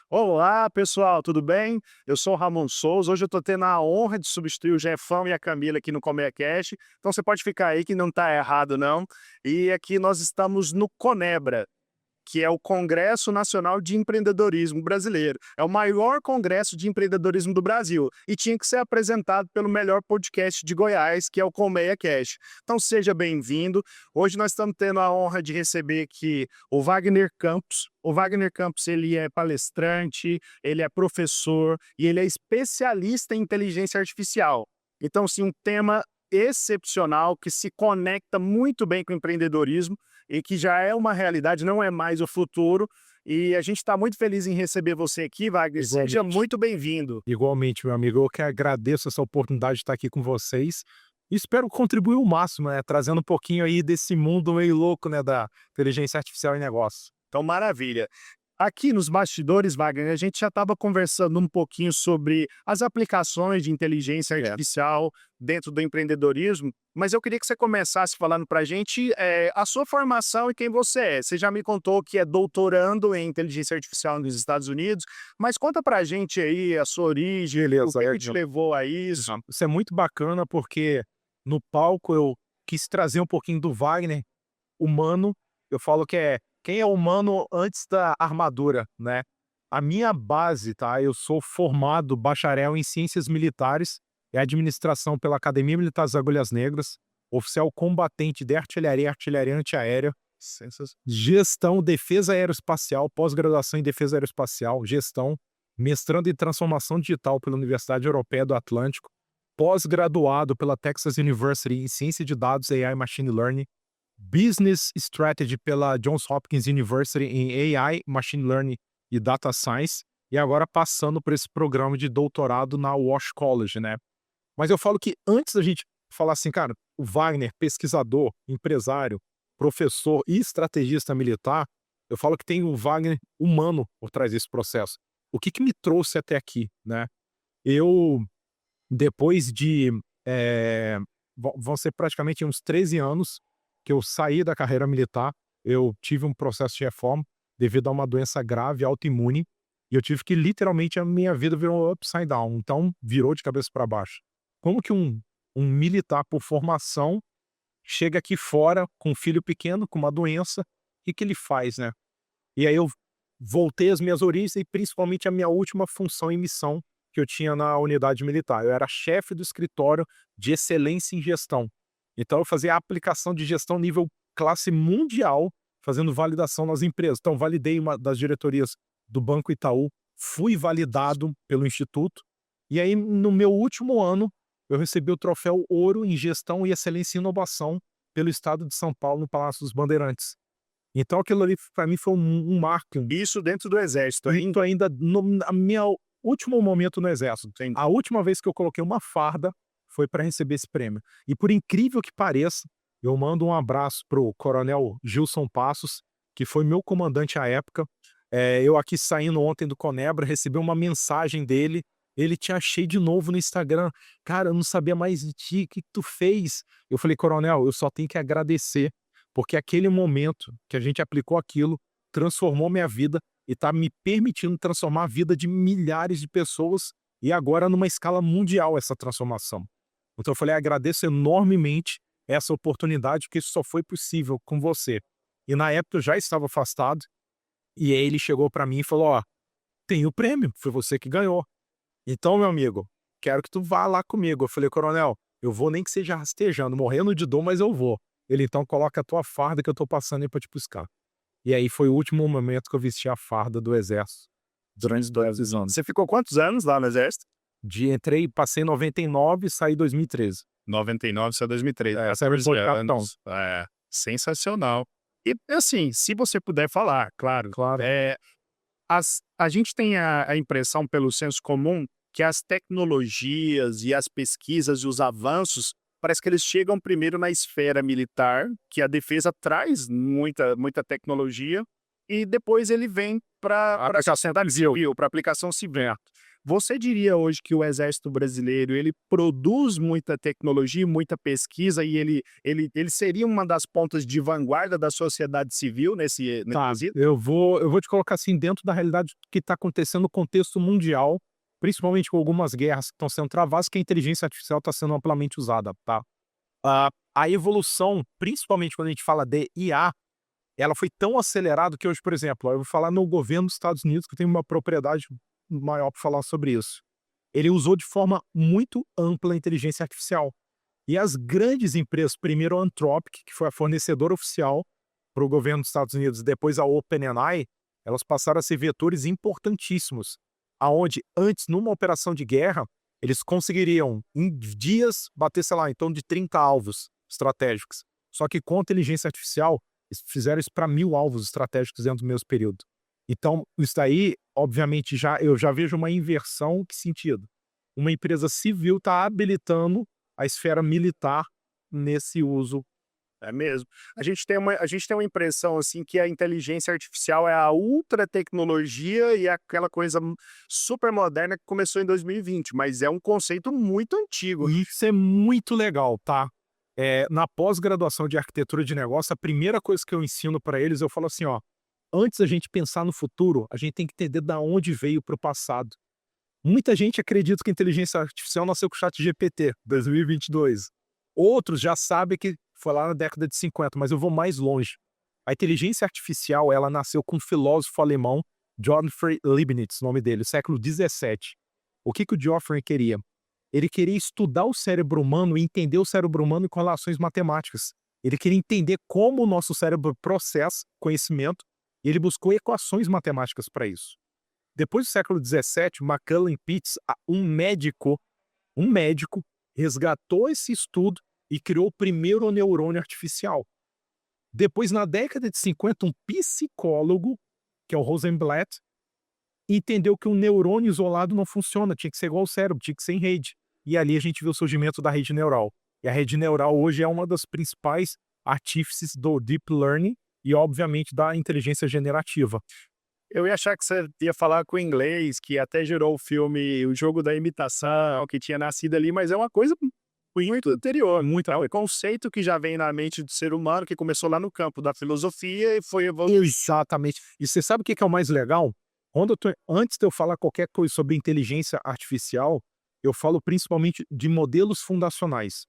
Olá, pessoal, tudo bem? Eu sou o Ramon Souza. Hoje eu estou tendo a honra de substituir o Jefão e a Camila aqui no ComeaCast. Então você pode ficar aí que não está errado, não. E aqui nós estamos no Conebra, que é o Congresso Nacional de Empreendedorismo Brasileiro. É o maior congresso de empreendedorismo do Brasil e tinha que ser apresentado pelo melhor podcast de Goiás, que é o Colmeia Cash. Então seja bem-vindo. Hoje nós estamos tendo a honra de receber aqui o Wagner Campos. O Wagner Campos, ele é palestrante, ele é professor e ele é especialista em inteligência artificial. Então, sim, um tema excepcional que se conecta muito bem com o empreendedorismo e que já é uma realidade, não é mais o futuro. E a gente está muito feliz em receber você aqui, Wagner. Seja Igualmente. muito bem-vindo. Igualmente, meu amigo, eu que agradeço essa oportunidade de estar aqui com vocês e espero contribuir o máximo, né, trazendo um pouquinho aí desse mundo meio louco, né, da inteligência artificial em negócio. Então, maravilha. Aqui nos bastidores, Wagner, a gente já estava conversando um pouquinho sobre as aplicações de inteligência artificial dentro do empreendedorismo, mas eu queria que você começasse falando para a gente a sua formação e quem você é. Você já me contou que é doutorando em inteligência artificial nos Estados Unidos, mas conta para a gente aí a sua origem, o Beleza, que te levou a isso. isso é muito bacana porque no palco eu quis trazer um pouquinho do Wagner humano. Eu falo que é quem é humano antes da armadura, né? A minha base, tá? Eu sou formado bacharel em ciências militares e administração pela Academia Militar das Agulhas Negras, oficial combatente de artilharia e artilharia antiaérea, gestão, defesa aeroespacial, pós-graduação em defesa aeroespacial, gestão, mestrando em transformação digital pela Universidade Europeia do Atlântico, pós-graduado pela Texas University em ciência de dados, AI e machine learning, Business Strategy pela Johns Hopkins University em AI, Machine Learning e Data Science, e agora passando por esse programa de doutorado na Walsh College, né? Mas eu falo que antes da gente falar assim, cara, o Wagner, pesquisador, empresário, professor e estrategista militar, eu falo que tem o Wagner humano por trás desse processo. O que me trouxe até aqui, né? Eu, depois de, vão ser praticamente uns 13 anos que eu saí da carreira militar, eu tive um processo de reforma devido a uma doença grave, autoimune, e eu tive que literalmente a minha vida virou upside down, então virou de cabeça para baixo. Como que um militar por formação chega aqui fora com um filho pequeno, com uma doença, o que que ele faz, né? E aí eu voltei às minhas origens e principalmente a minha última função e missão que eu tinha na unidade militar. Eu era chefe do escritório de excelência em gestão. Então eu fazia a aplicação de gestão nível classe mundial, fazendo validação nas empresas. Então validei uma das diretorias do Banco Itaú, fui validado pelo instituto, e aí no meu último ano eu recebi o troféu Ouro em Gestão e Excelência em Inovação pelo Estado de São Paulo, no Palácio dos Bandeirantes. Então aquilo ali para mim foi um marco. Isso dentro do Exército Isso ainda. ainda no na minha último momento no exército. Entendi. A última vez que eu coloquei uma farda foi para receber esse prêmio. E por incrível que pareça, eu mando um abraço pro coronel Gilson Passos, que foi meu comandante à época. Eu aqui saindo ontem do Conebra, recebi uma mensagem dele, ele te achei de novo no Instagram. "Cara, eu não sabia mais de ti, o que que tu fez?" Eu falei: "Coronel, eu só tenho que agradecer, porque aquele momento que a gente aplicou aquilo, transformou minha vida e está me permitindo transformar a vida de milhares de pessoas e agora numa escala mundial essa transformação." Então eu falei: "Agradeço enormemente essa oportunidade, porque isso só foi possível com você." E na época eu já estava afastado, e aí ele chegou para mim e falou: "Ó, tem o prêmio, foi você que ganhou. Então, meu amigo, quero que tu vá lá comigo." Eu falei: "Coronel, eu vou nem que seja rastejando, morrendo de dor, mas eu vou." Ele: "Então coloca a tua farda que eu tô passando aí pra te buscar." E aí foi o último momento que eu vesti a farda do exército, durante todos esses anos. Você ficou quantos anos lá no Exército? Passei em 99 e saí em 2013. 99, isso é 2003. Serve 14 de capitão. anos. É, sensacional. E, assim, se você puder falar, claro, Claro. a gente tem a impressão, pelo senso comum, que as tecnologias e as pesquisas e os avanços, parece que eles chegam primeiro na esfera militar, que a defesa traz muita tecnologia, e depois ele vem para A aplicação civil. para aplicação civil. Você diria hoje que o Exército Brasileiro, ele produz muita tecnologia, muita pesquisa e ele seria uma das pontas de vanguarda da sociedade civil nesse Tá, quesito? eu vou te colocar assim dentro da realidade que está acontecendo no contexto mundial, principalmente com algumas guerras que estão sendo travadas, que a inteligência artificial está sendo amplamente usada, tá? A evolução, principalmente quando a gente fala de IA, ela foi tão acelerada que hoje, por exemplo, eu vou falar no governo dos Estados Unidos, que eu tenho uma propriedade maior para falar sobre isso. Ele usou de forma muito ampla a inteligência artificial. E as grandes empresas, primeiro a Anthropic, que foi a fornecedora oficial para o governo dos Estados Unidos, e depois a OpenAI, elas passaram a ser vetores importantíssimos, aonde antes, numa operação de guerra, eles conseguiriam, em dias, bater, sei lá, em torno de 30 alvos estratégicos. Só que com a inteligência artificial, eles fizeram isso para 1.000 alvos estratégicos dentro do mesmo período. Então, isso daí, obviamente, eu já vejo uma inversão. Que sentido? Uma empresa civil está habilitando a esfera militar nesse uso. É mesmo. A gente tem uma impressão, assim, que a inteligência artificial é a ultra tecnologia e é aquela coisa super moderna que começou em 2020, mas é um conceito muito antigo. E isso é muito legal, tá? Na pós-graduação de arquitetura de negócio, a primeira coisa que eu ensino para eles, eu falo assim, ó, antes da gente pensar no futuro, a gente tem que entender da onde veio para o passado. Muita gente acredita que a inteligência artificial nasceu com o ChatGPT, 2022. Outros já sabem que foi lá na década de 50, mas eu vou mais longe. A inteligência artificial, ela nasceu com um filósofo alemão, Gottfried Leibniz, o nome dele, século 17. O que o Geoffrey queria? Ele queria estudar o cérebro humano e entender o cérebro humano com relações matemáticas. Ele queria entender como o nosso cérebro processa conhecimento e ele buscou equações matemáticas para isso. Depois do século 17, Macaulay Pitts, um médico, resgatou esse estudo e criou o primeiro neurônio artificial. Depois, na década de 50, um psicólogo, que é o Rosenblatt, entendeu que um neurônio isolado não funciona, tinha que ser igual ao cérebro, tinha que ser em rede. E ali a gente viu o surgimento da rede neural. E a rede neural hoje é uma das principais artífices do deep learning e, obviamente, da inteligência generativa. Eu ia achar que você ia falar com o inglês, que até gerou o filme O Jogo da Imitação, que tinha nascido ali, mas é uma coisa muito anterior. Muito. É um conceito que já vem na mente do ser humano, que começou lá no campo da filosofia e foi evoluindo. Exatamente. E você sabe o que é o mais legal? Antes de eu falar qualquer coisa sobre inteligência artificial, eu falo principalmente de modelos fundacionais.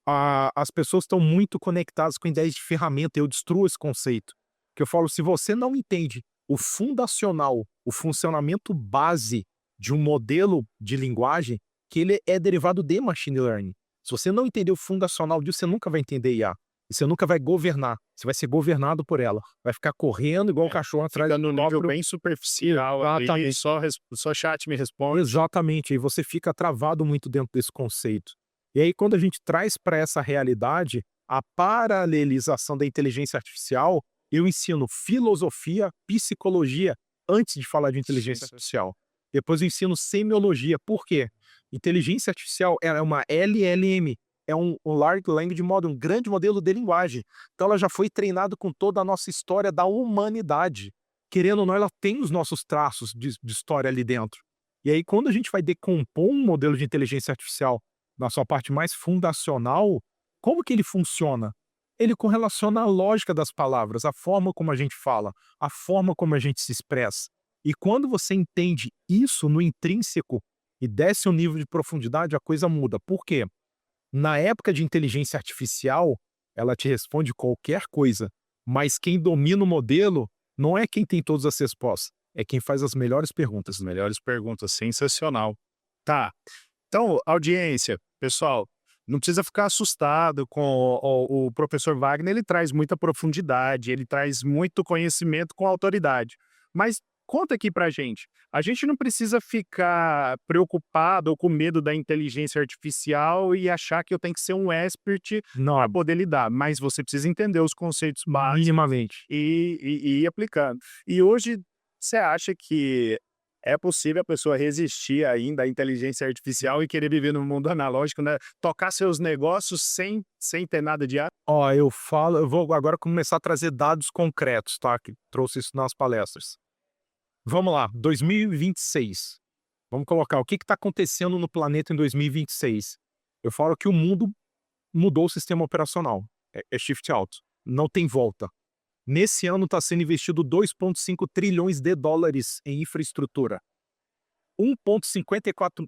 As pessoas estão muito conectadas com ideias de ferramenta, eu destruo esse conceito. Que eu falo, se você não entende o fundacional, o funcionamento base de um modelo de linguagem, que ele é derivado de machine learning. Se você não entender o fundacional disso, você nunca vai entender IA. E você nunca vai governar. Você vai ser governado por ela. Vai ficar correndo igual um cachorro atrás Fica do no nível próprio... bem superficial, ali, Exatamente. só chat me responde. Exatamente, aí você fica travado muito dentro desse conceito. E aí, quando a gente traz para essa realidade a paralelização da inteligência artificial, eu ensino filosofia, psicologia, antes de falar de inteligência artificial. Depois eu ensino semiologia. Por quê? Inteligência artificial é uma LLM, é um Large Language Model, um grande modelo de linguagem. Então ela já foi treinada com toda a nossa história da humanidade. Querendo ou não, ela tem os nossos traços de história ali dentro. E aí, quando a gente vai decompor um modelo de inteligência artificial na sua parte mais fundacional, como que ele funciona? Ele correlaciona a lógica das palavras, a forma como a gente fala, a forma como a gente se expressa. E quando você entende isso no intrínseco e desce um nível de profundidade, a coisa muda. Por quê? Na época de inteligência artificial, ela te responde qualquer coisa, mas quem domina o modelo não é quem tem todas as respostas, é quem faz as melhores perguntas. As melhores perguntas, sensacional. Tá, então, audiência, pessoal, não precisa ficar assustado com o professor Wagner, ele traz muita profundidade, ele traz muito conhecimento com autoridade. Mas conta aqui pra gente, a gente não precisa ficar preocupado ou com medo da inteligência artificial e achar que eu tenho que ser um expert Não, para poder lidar, mas você precisa entender os conceitos básicos minimamente. e ir aplicando. E hoje, você acha que é possível a pessoa resistir ainda à inteligência artificial e querer viver no mundo analógico, né? Tocar seus negócios sem ter nada de ar? Ó, eu vou agora começar a trazer dados concretos, tá? Que trouxe isso nas palestras. Vamos lá, 2026. Vamos colocar o que está acontecendo no planeta em 2026. Eu falo que o mundo mudou o sistema operacional. É shift out. Não tem volta. Nesse ano está sendo investido 2,5 trilhões de dólares em infraestrutura. 1,54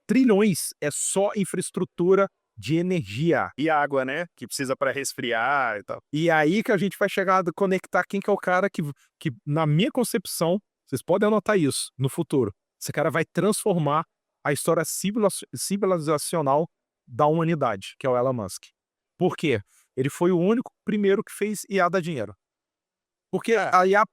trilhões é só infraestrutura de energia. E água, né? Que precisa para resfriar e tal. E aí que a gente vai chegar a conectar quem que é o cara que, na minha concepção, vocês podem anotar isso no futuro. Esse cara vai transformar a história civilizacional da humanidade, que é o Elon Musk. Por quê? Ele foi o único primeiro que fez IA dar dinheiro. Porque a IA,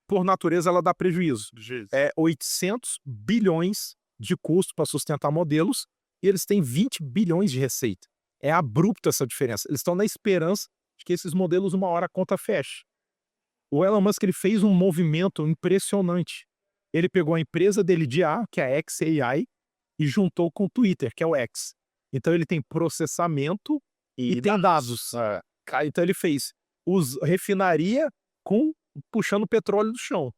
por natureza, ela dá prejuízo. É 800 bilhões de custo para sustentar modelos e eles têm 20 bilhões de receita. É abrupta essa diferença. Eles estão na esperança de que esses modelos, uma hora, a conta feche. O Elon Musk ele fez um movimento impressionante. Ele pegou a empresa dele de IA, que é a xAI, e juntou com o Twitter, que é o X. Então ele tem processamento e tem dados. Então ele fez refinaria puxando petróleo do chão.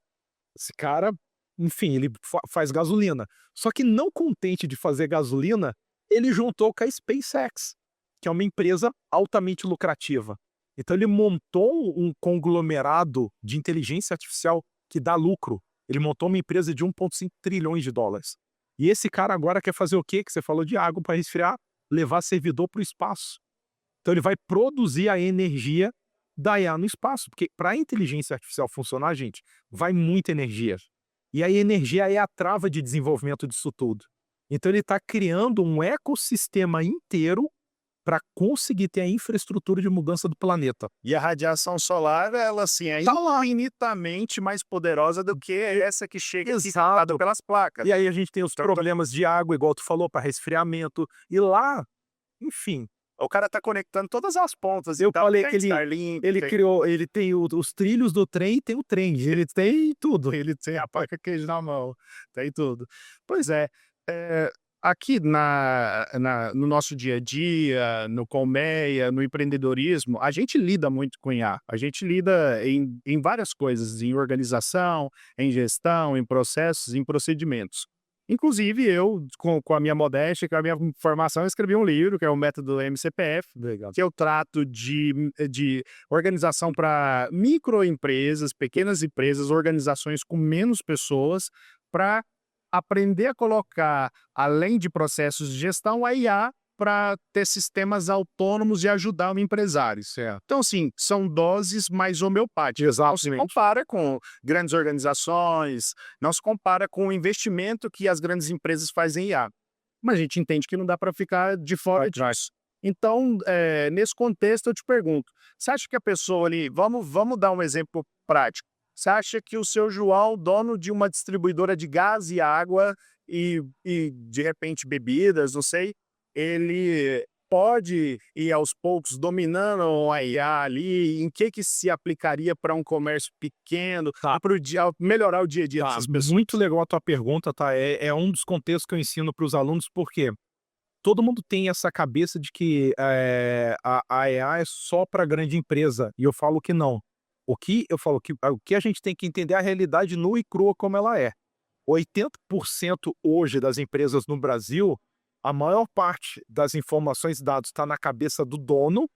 Esse cara, enfim, ele faz gasolina. Só que não contente de fazer gasolina, ele juntou com a SpaceX, que é uma empresa altamente lucrativa. Então ele montou um conglomerado de inteligência artificial que dá lucro. Ele montou uma empresa de 1,5 trilhões de dólares. E esse cara agora quer fazer o quê? Que você falou de água para resfriar, levar servidor para o espaço. Então ele vai produzir a energia da IA no espaço, porque para a inteligência artificial funcionar, gente, vai muita energia. E a energia é a trava de desenvolvimento disso tudo. Então ele está criando um ecossistema inteiro para conseguir ter a infraestrutura de mudança do planeta. E a radiação solar, ela assim, é infinitamente mais poderosa do que essa que chega exato pelas placas. E aí a gente tem os problemas de água, igual tu falou, para resfriamento. E lá, enfim, o cara tá conectando todas as pontas. Eu falei que ele criou, ele tem os trilhos do trem e tem o trem. Ele tem tudo. Ele tem a faca queijo na mão, tem tudo. Pois é, aqui no nosso dia a dia, no Colmeia, no empreendedorismo, a gente lida muito com IA. A gente lida em várias coisas, em organização, em gestão, em processos, em procedimentos. Inclusive, eu, com a minha modéstia, com a minha formação, escrevi um livro, que é o Método MCPF, que eu trato de organização para microempresas, pequenas empresas, organizações com menos pessoas, para aprender a colocar, além de processos de gestão, a IA para ter sistemas autônomos e ajudar o empresário. Certo. Então, assim, são doses mais homeopáticas. Não se compara com grandes organizações, não se compara com o investimento que as grandes empresas fazem em IA. Mas a gente entende que não dá para ficar de fora disso. Então, nesse contexto, eu te pergunto, você acha que a pessoa ali, vamos dar um exemplo prático, você acha que o seu João, dono de uma distribuidora de gás e água e de repente bebidas, não sei, ele pode ir aos poucos dominando a IA ali, em que se aplicaria para um comércio pequeno, para melhorar o dia a dia dessas pessoas? Muito legal a tua pergunta, tá? É um dos contextos que eu ensino para os alunos, porque todo mundo tem essa cabeça de que a IA é só para grande empresa, e eu falo que não. O que a gente tem que entender é a realidade nua e crua como ela é. 80% hoje das empresas no Brasil, a maior parte das informações e dados está na cabeça do dono,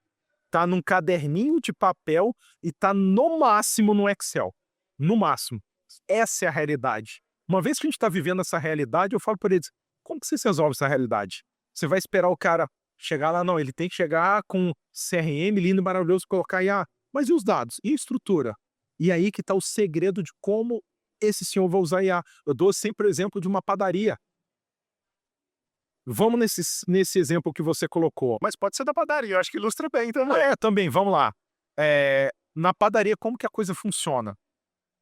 está num caderninho de papel e está no máximo no Excel. No máximo. Essa é a realidade. Uma vez que a gente está vivendo essa realidade, eu falo para eles, como que você resolve essa realidade? Você vai esperar o cara chegar lá? Não, ele tem que chegar com CRM lindo e maravilhoso, colocar IA. Mas e os dados? E a estrutura? E aí que está o segredo de como esse senhor vai usar IA. Eu dou sempre o exemplo de uma padaria. Vamos nesse exemplo que você colocou. Mas pode ser da padaria, eu acho que ilustra bem também. Também, vamos lá. Na padaria, como que a coisa funciona?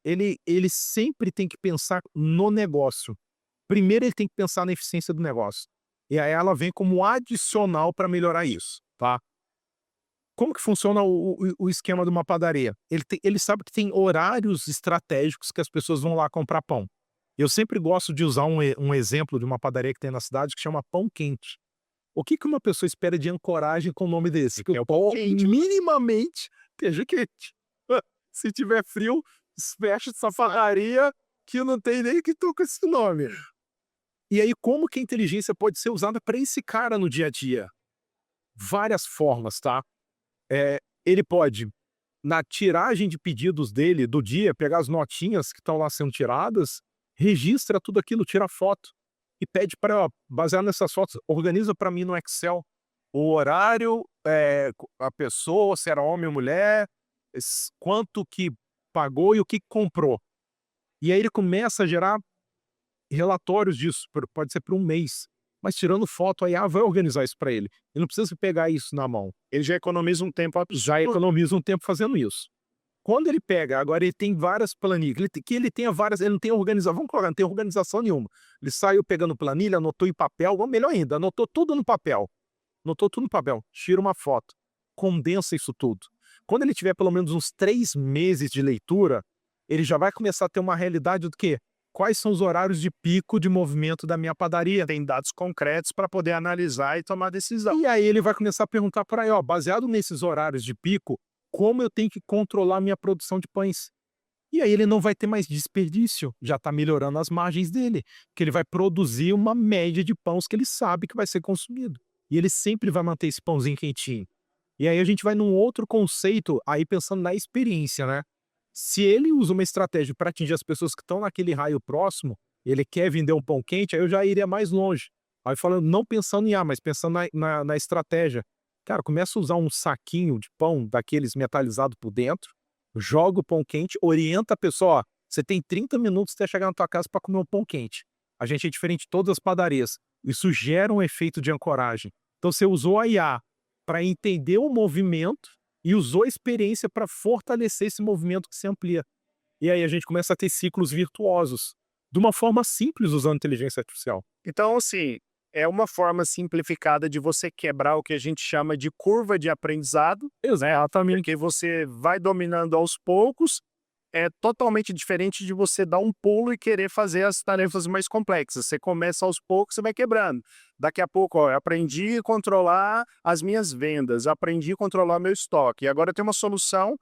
Ele sempre tem que pensar no negócio. Primeiro ele tem que pensar na eficiência do negócio. E aí ela vem como adicional para melhorar isso, tá? Como que funciona o esquema de uma padaria? Ele sabe que tem horários estratégicos que as pessoas vão lá comprar pão. Eu sempre gosto de usar um exemplo de uma padaria que tem na cidade que chama Pão Quente. O que uma pessoa espera de ancoragem com o nome desse? Que o pão minimamente esteja quente. Se tiver frio, fecha essa padaria que não tem nem que tô com esse nome. E aí, como que a inteligência pode ser usada para esse cara no dia a dia? Várias formas, tá? Ele pode, na tiragem de pedidos dele do dia, pegar as notinhas que estão lá sendo tiradas, registra tudo aquilo, tira foto e pede para, baseado nessas fotos, organiza para mim no Excel o horário, a pessoa, se era homem ou mulher, quanto que pagou e o que comprou. E aí ele começa a gerar relatórios disso, pode ser por um mês. Mas tirando foto, a IA vai organizar isso para ele. Ele não precisa pegar isso na mão. Ele já economiza um tempo Já absurdo. economiza um tempo fazendo isso. Quando ele pega, agora ele tem várias planilhas, ele não tem organização, vamos colocar, não tem organização nenhuma. Ele saiu pegando planilha, anotou em papel, ou melhor ainda, anotou tudo no papel. Tira uma foto, condensa isso tudo. Quando ele tiver pelo menos uns 3 meses de leitura, ele já vai começar a ter uma realidade do quê? Quais são os horários de pico de movimento da minha padaria? Tem dados concretos para poder analisar e tomar decisão. E aí ele vai começar a perguntar para aí, ó, baseado nesses horários de pico, como eu tenho que controlar minha produção de pães? E aí ele não vai ter mais desperdício, já está melhorando as margens dele, porque ele vai produzir uma média de pães que ele sabe que vai ser consumido. E ele sempre vai manter esse pãozinho quentinho. E aí a gente vai num outro conceito, aí pensando na experiência, né? Se ele usa uma estratégia para atingir as pessoas que estão naquele raio próximo, ele quer vender um pão quente, aí eu já iria mais longe. Aí falando, não pensando em mas pensando na estratégia. Cara, começa a usar um saquinho de pão daqueles metalizados por dentro, joga o pão quente, orienta a pessoa, ó, você tem 30 minutos até chegar na tua casa para comer um pão quente. A gente é diferente de todas as padarias. Isso gera um efeito de ancoragem. Então você usou a IA para entender o movimento e usou a experiência para fortalecer esse movimento que se amplia. E aí a gente começa a ter ciclos virtuosos, de uma forma simples usando inteligência artificial. Então, assim, é uma forma simplificada de você quebrar o que a gente chama de curva de aprendizado, Exatamente. porque você vai dominando aos poucos. É totalmente diferente de você dar um pulo e querer fazer as tarefas mais complexas. Você começa aos poucos, você vai quebrando. Daqui a pouco, ó, eu aprendi a controlar as minhas vendas, aprendi a controlar meu estoque. E agora eu tenho uma solução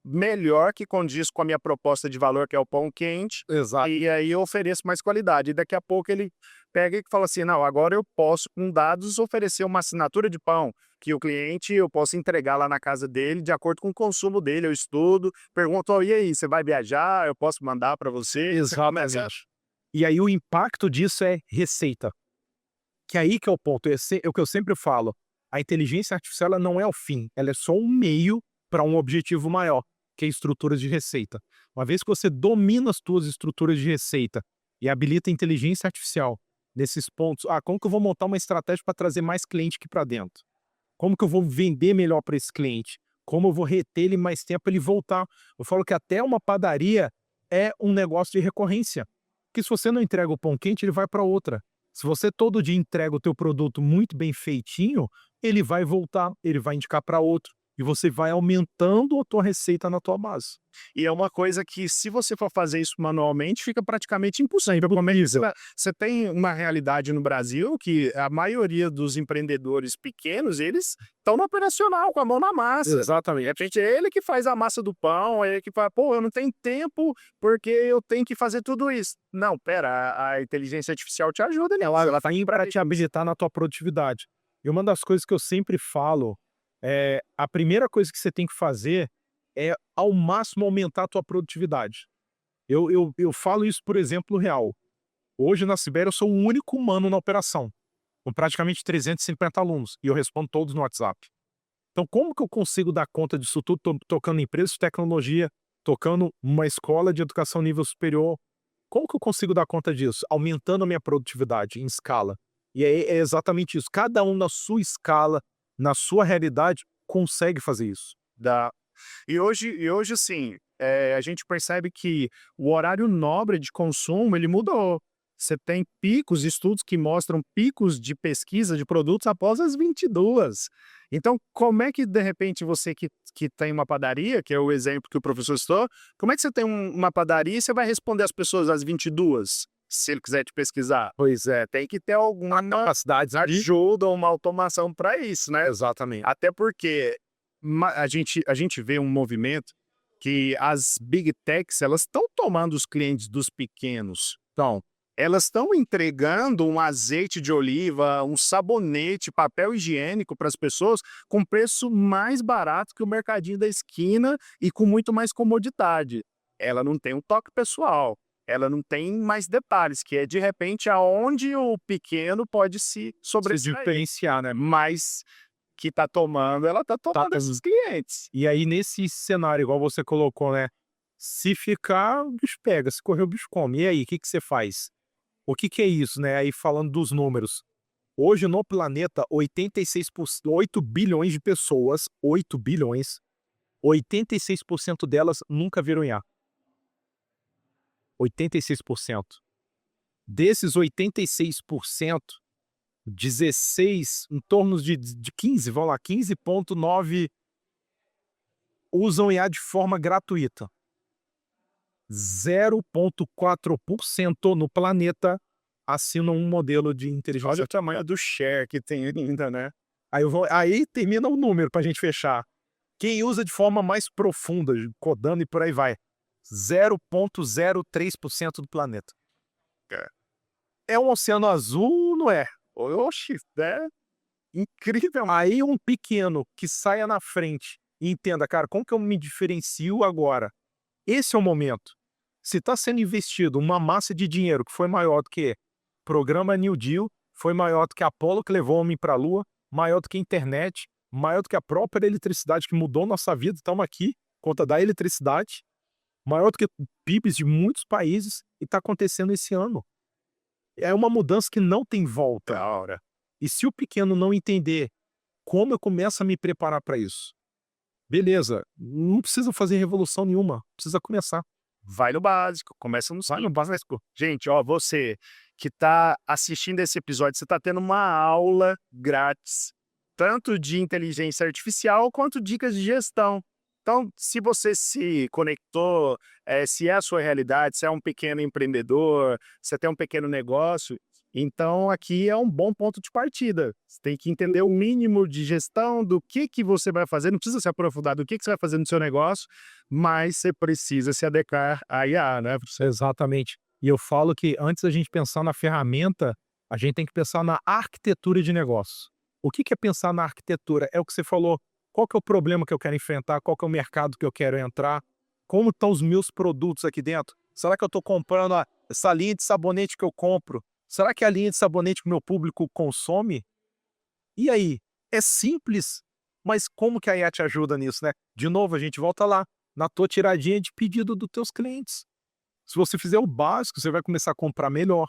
melhor que condiz com a minha proposta de valor, que é o pão quente, Exato. e aí eu ofereço mais qualidade. E daqui a pouco ele pega e fala assim, não, agora eu posso, com dados, oferecer uma assinatura de pão, que o cliente, eu posso entregar lá na casa dele, de acordo com o consumo dele, eu estudo, pergunto, oh, e aí, você vai viajar? Eu posso mandar para você? Você começa. Exatamente. E aí o impacto disso é receita. Que aí que é o ponto, é o que eu sempre falo, a inteligência artificial ela não é o fim, ela é só um meio para um objetivo maior, que é estruturas de receita. Uma vez que você domina as suas estruturas de receita e habilita a inteligência artificial nesses pontos, como que eu vou montar uma estratégia para trazer mais cliente aqui para dentro? Como que eu vou vender melhor para esse cliente? Como eu vou reter ele mais tempo para ele voltar? Eu falo que até uma padaria é um negócio de recorrência. Porque se você não entrega o pão quente, ele vai para outra. Se você todo dia entrega o teu produto muito bem feitinho, ele vai voltar, ele vai indicar para outro. E você vai aumentando a tua receita na tua base. E é uma coisa que, se você for fazer isso manualmente, fica praticamente impossível. Como é isso? Você tem uma realidade no Brasil que a maioria dos empreendedores pequenos, eles estão no operacional, com a mão na massa. Exatamente. De repente, é ele que faz a massa do pão, é ele que fala, pô, eu não tenho tempo porque eu tenho que fazer tudo isso. Não, pera, a inteligência artificial te ajuda nisso. Ela está indo para te habilitar na tua produtividade. E uma das coisas que eu sempre falo a primeira coisa que você tem que fazer é, ao máximo, aumentar a tua produtividade. Eu falo isso por exemplo real. Hoje, na Sibéria, eu sou o único humano na operação, com praticamente 350 alunos, e eu respondo todos no WhatsApp. Então, como que eu consigo dar conta disso tudo, tocando empresas de tecnologia, tocando uma escola de educação nível superior? Como que eu consigo dar conta disso? Aumentando a minha produtividade em escala. E é exatamente isso. Cada um na sua escala, na sua realidade, consegue fazer isso. E hoje assim, a gente percebe que o horário nobre de consumo, ele mudou. Você tem picos, estudos que mostram picos de pesquisa de produtos após as 22. Então, como é que, de repente, você que tem uma padaria, que é o exemplo que o professor citou, como é que você tem uma padaria e você vai responder às pessoas às 22, se ele quiser te pesquisar? Pois é, Tem que ter alguma capacidade de... ajuda ou uma automação para isso, né? Exatamente. Até porque a gente vê um movimento que as big techs, elas estão tomando os clientes dos pequenos. Então, elas estão entregando um azeite de oliva, um sabonete, papel higiênico para as pessoas com preço mais barato que o mercadinho da esquina e com muito mais comodidade. Ela não tem um toque pessoal, ela não tem mais detalhes, que é de repente aonde o pequeno pode se Se sobressair. diferenciar, né? Mas que tá tomando, ela tá tomando esses clientes. E aí, nesse cenário, igual você colocou, né? Se ficar, o bicho pega. Se correr, o bicho come. E aí, o que que você faz? O que que é isso, né? Aí falando dos números. Hoje no planeta, 8 bilhões de pessoas, 8 bilhões, 86% delas nunca viram IA. 86%. Desses 86%, 16, em torno de 15, vamos lá, 15,9 usam IA de forma gratuita. 0,4% no planeta assinam um modelo de inteligência Olha o artificial. tamanho do share que tem ainda, né? Aí termina o número para a gente fechar. Quem usa de forma mais profunda, codando e por aí vai, 0,03% do planeta. É um oceano azul, não é? Oxi, é incrível. Aí um pequeno que saia na frente e entenda, cara, como que eu me diferencio agora? Esse é o momento. Se está sendo investido uma massa de dinheiro que foi maior do que programa New Deal, foi maior do que Apollo que levou o homem para a Lua, maior do que a internet, maior do que a própria eletricidade que mudou nossa vida, estamos aqui, conta da eletricidade, maior do que PIBs de muitos países e está acontecendo esse ano. É uma mudança que não tem volta. Da hora. E se o pequeno não entender como eu começo a me preparar para isso? Beleza, não precisa fazer revolução nenhuma, precisa começar. Vai no básico, começa no Vai no simples. básico. Gente, ó, você que tá assistindo esse episódio, você tá tendo uma aula grátis, tanto de inteligência artificial quanto dicas de gestão. Então, se você se conectou, se é a sua realidade, se é um pequeno empreendedor, se tem um pequeno negócio, então aqui é um bom ponto de partida. Você tem que entender o mínimo de gestão do que você vai fazer, não precisa se aprofundar do que você vai fazer no seu negócio, mas você precisa se adequar à IA, né? Exatamente. E eu falo que antes da gente pensar na ferramenta, a gente tem que pensar na arquitetura de negócio. O que que é pensar na arquitetura? É o que você falou. Qual que é o problema que eu quero enfrentar? Qual que é o mercado que eu quero entrar? Como estão os meus produtos aqui dentro? Será que eu estou comprando essa linha de sabonete que eu compro? Será que é a linha de sabonete que o meu público consome? E aí? É simples, mas como que a IA te ajuda nisso, né? De novo, a gente volta lá, na tua tiradinha de pedido dos teus clientes. Se você fizer o básico, você vai começar a comprar melhor.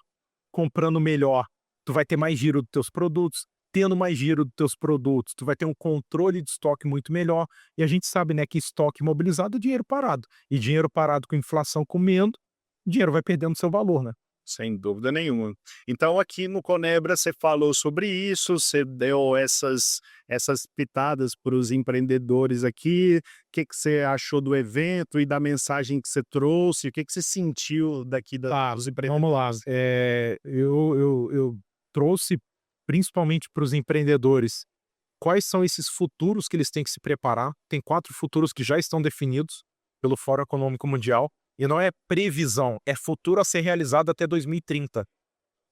Comprando melhor, tu vai ter mais giro dos teus produtos. Tendo mais giro dos teus produtos, tu vai ter um controle de estoque muito melhor. E a gente sabe, né, que estoque imobilizado é dinheiro parado. E dinheiro parado com inflação comendo, dinheiro vai perdendo seu valor, né? Sem dúvida nenhuma. Então, aqui no Conebra, você falou sobre isso, você deu essas pitadas para os empreendedores aqui. O que você achou do evento e da mensagem que você trouxe? O que você sentiu daqui Tá, dos empreendedores? vamos lá. Eu trouxe principalmente para os empreendedores quais são esses futuros que eles têm que se preparar. Tem 4 futuros que já estão definidos pelo Fórum Econômico Mundial. E não é previsão, é futuro a ser realizado até 2030.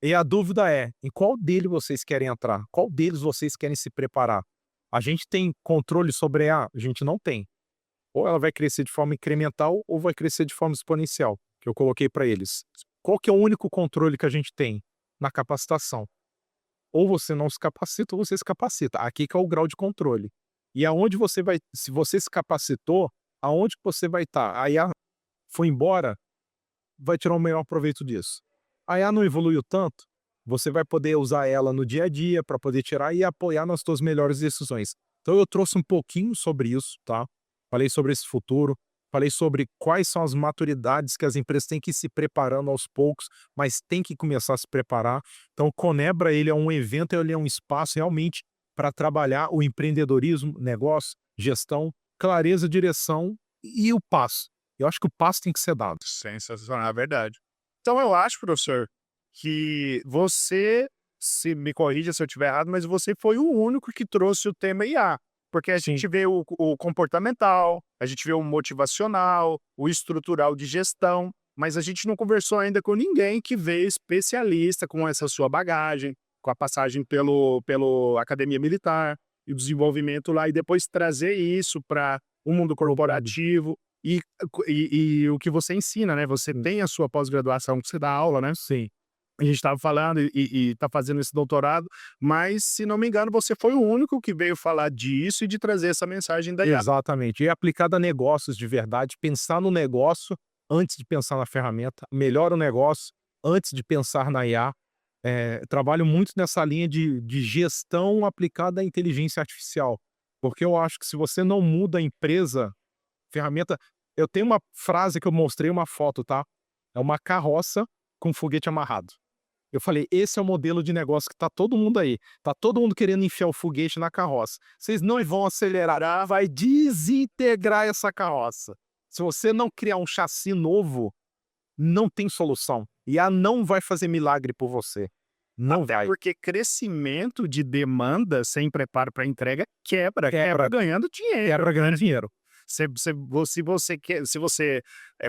E a dúvida é, em qual deles vocês querem entrar? Qual deles vocês querem se preparar? A gente tem controle sobre a gente não tem. Ou ela vai crescer de forma incremental ou vai crescer de forma exponencial, que eu coloquei para eles. Qual que é o único controle que a gente tem? Na capacitação. Ou você não se capacita ou você se capacita. Aqui que é o grau de controle. E aonde você vai, se você se capacitou, aonde que você vai estar? Aí foi embora, vai tirar o melhor proveito disso. A IA não evoluiu tanto, você vai poder usar ela no dia a dia para poder tirar e apoiar nas suas melhores decisões. Então eu trouxe um pouquinho sobre isso, tá? Falei sobre esse futuro, falei sobre quais são as maturidades que as empresas têm que ir se preparando aos poucos, mas tem que começar a se preparar. Então o Conebra, ele é um evento, ele é um espaço realmente para trabalhar o empreendedorismo, negócio, gestão, clareza, direção e o passo. Eu acho que o passo tem que ser dado. Sensacional, é verdade. Então, eu acho, professor, que você, se me corrija se eu estiver errado, mas você foi o único que trouxe o tema IA. Porque a Sim. gente vê o comportamental, a gente vê o motivacional, o estrutural de gestão, mas a gente não conversou ainda com ninguém que veio especialista com essa sua bagagem, com a passagem pelo Academia Militar e o desenvolvimento lá, e depois trazer isso para o mundo corporativo e o que você ensina, né? Você tem a sua pós-graduação, que você dá aula, né? Sim, A gente estava falando e tá fazendo esse doutorado, mas, se não me engano, você foi o único que veio falar disso e de trazer essa mensagem da IA. exatamente. E aplicado a negócios de verdade, pensar no negócio antes de pensar na ferramenta, melhora o negócio antes de pensar na IA. Trabalho muito nessa linha de gestão aplicada à inteligência artificial, porque eu acho que se você não muda a empresa, ferramenta. Eu tenho uma frase que eu mostrei uma foto, tá? É uma carroça com foguete amarrado. Eu falei, esse é o modelo de negócio que tá todo mundo aí. Tá todo mundo querendo enfiar o foguete na carroça. Vocês não vão acelerar, vai desintegrar essa carroça. Se você não criar um chassi novo, não tem solução. E a não vai fazer milagre por você. Não Até vai. porque crescimento de demanda sem preparo para entrega quebra Quebra, ganhando dinheiro. quebra grande dinheiro. Se você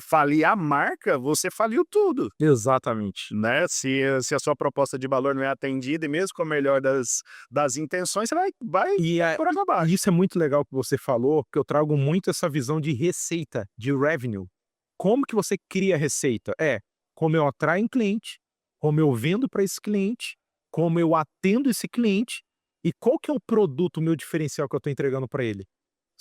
falir a marca, você faliu tudo, Exatamente. né? Se a sua proposta de valor não é atendida, e mesmo com a melhor das intenções, você vai E por água abaixo. isso é muito legal que você falou, que eu trago muito essa visão de receita, de revenue. Como que você cria receita? Como eu atraio um cliente, como eu vendo para esse cliente, como eu atendo esse cliente e qual que é o produto, o meu diferencial que eu estou entregando para ele.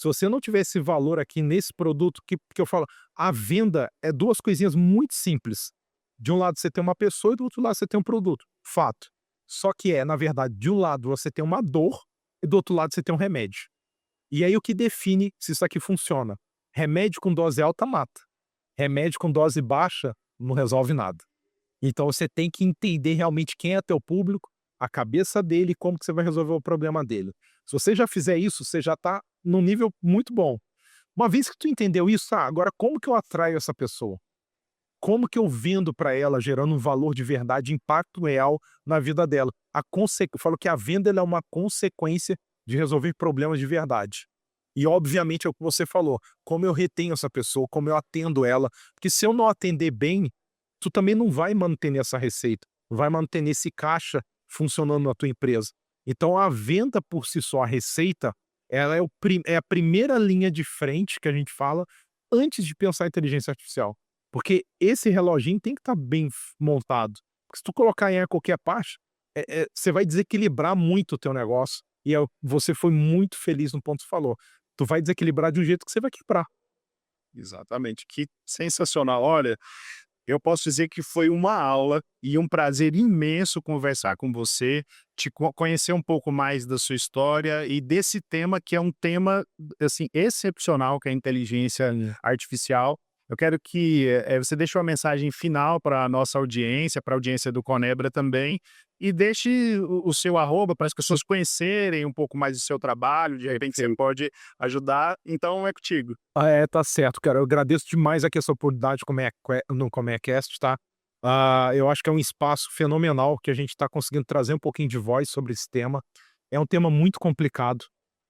Se você não tiver esse valor aqui nesse produto, que eu falo, a venda é duas coisinhas muito simples. De um lado você tem uma pessoa e do outro lado você tem um produto. Fato. Só que na verdade, de um lado você tem uma dor e do outro lado você tem um remédio. E aí o que define se isso aqui funciona? Remédio com dose alta mata. Remédio com dose baixa não resolve nada. Então você tem que entender realmente quem é teu público, a cabeça dele e como que você vai resolver o problema dele. Se você já fizer isso, você já está num nível muito bom. Uma vez que tu entendeu isso, agora como que eu atraio essa pessoa? Como que eu vendo para ela, gerando um valor de verdade, impacto real na vida dela? Eu falo que a venda ela é uma consequência de resolver problemas de verdade. E obviamente é o que você falou, como eu retenho essa pessoa, como eu atendo ela, porque se eu não atender bem, tu também não vai manter essa receita, vai manter esse caixa funcionando na tua empresa. Então a venda por si só, a receita, ela é a primeira linha de frente que a gente fala antes de pensar em inteligência artificial. Porque esse reloginho tem que estar bem montado. Porque se tu colocar em qualquer parte, você vai desequilibrar muito o teu negócio. E você foi muito feliz no ponto que você falou. Tu vai desequilibrar de um jeito que você vai quebrar. Exatamente, que sensacional. Olha, eu posso dizer que foi uma aula e um prazer imenso conversar com você, conhecer um pouco mais da sua história e desse tema que é um tema, assim, excepcional, que é a inteligência artificial. Eu quero que você deixe uma mensagem final para a nossa audiência, para a audiência do Conebra também, e deixe o seu arroba para as pessoas conhecerem um pouco mais do seu trabalho, de repente você pode ajudar, então é contigo. Tá certo, cara. Eu agradeço demais aqui essa oportunidade no Comécast, tá? Eu acho que é um espaço fenomenal que a gente está conseguindo trazer um pouquinho de voz sobre esse tema. É um tema muito complicado,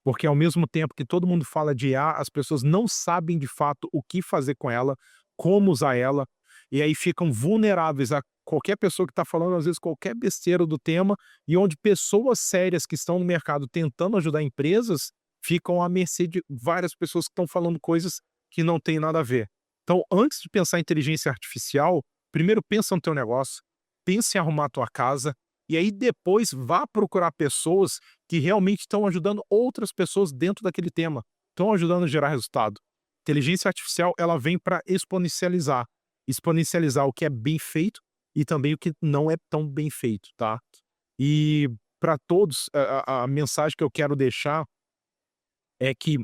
porque ao mesmo tempo que todo mundo fala de IA, as pessoas não sabem de fato o que fazer com ela, como usar ela, e aí ficam vulneráveis a qualquer pessoa que está falando, às vezes, qualquer besteira do tema, e onde pessoas sérias que estão no mercado tentando ajudar empresas ficam à mercê de várias pessoas que estão falando coisas que não têm nada a ver. Então, antes de pensar em inteligência artificial, primeiro pensa no teu negócio, pense em arrumar a tua casa, e aí depois vá procurar pessoas que realmente estão ajudando outras pessoas dentro daquele tema, estão ajudando a gerar resultado. Inteligência artificial, ela vem para exponencializar o que é bem feito e também o que não é tão bem feito, tá? E para todos, a mensagem que eu quero deixar é que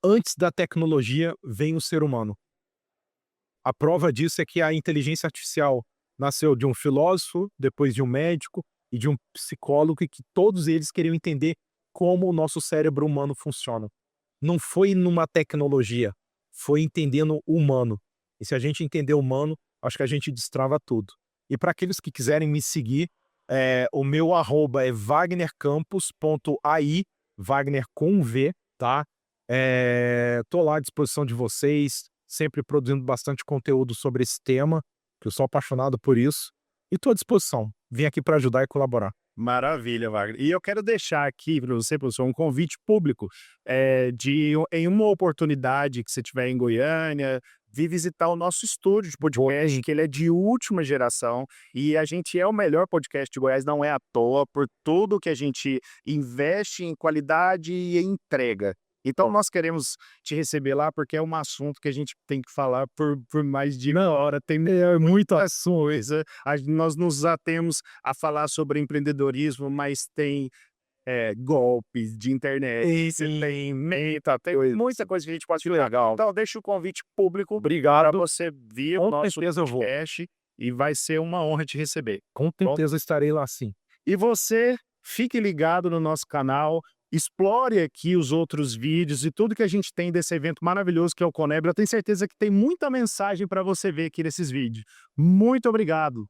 antes da tecnologia vem o ser humano. A prova disso é que a inteligência artificial nasceu de um filósofo, depois de um médico e de um psicólogo, e que todos eles queriam entender como o nosso cérebro humano funciona. Não foi numa tecnologia, foi entendendo o humano. E se a gente entender o humano, acho que a gente destrava tudo. E para aqueles que quiserem me seguir, o meu arroba é wagnercampos.ai, Wagner com V, tá? Tô lá à disposição de vocês. sempre produzindo bastante conteúdo sobre esse tema, que eu sou apaixonado por isso, e estou à disposição. Vim aqui para ajudar e colaborar. Maravilha, Wagner. E eu quero deixar aqui para você, professor, um convite público em uma oportunidade que você tiver em Goiânia, vir visitar o nosso estúdio de podcast, que ele é de última geração e a gente é o melhor podcast de Goiás, não é à toa, por tudo que a gente investe em qualidade e em entrega. Então, nós queremos te receber lá porque é um assunto que a gente tem que falar por mais de uma hora. Tem muito assunto. Nós nos atemos a falar sobre empreendedorismo, mas tem golpes de internet, você tem meta, tem muita coisa que a gente pode falar. Legal. Então, deixa o convite público para Obrigado. você vir ao Com nosso certeza eu vou. podcast e vai ser uma honra te receber. Com certeza estarei lá sim. E você fique ligado no nosso canal, explore aqui os outros vídeos e tudo que a gente tem desse evento maravilhoso que é o Conebra. Eu tenho certeza que tem muita mensagem para você ver aqui nesses vídeos. Muito obrigado!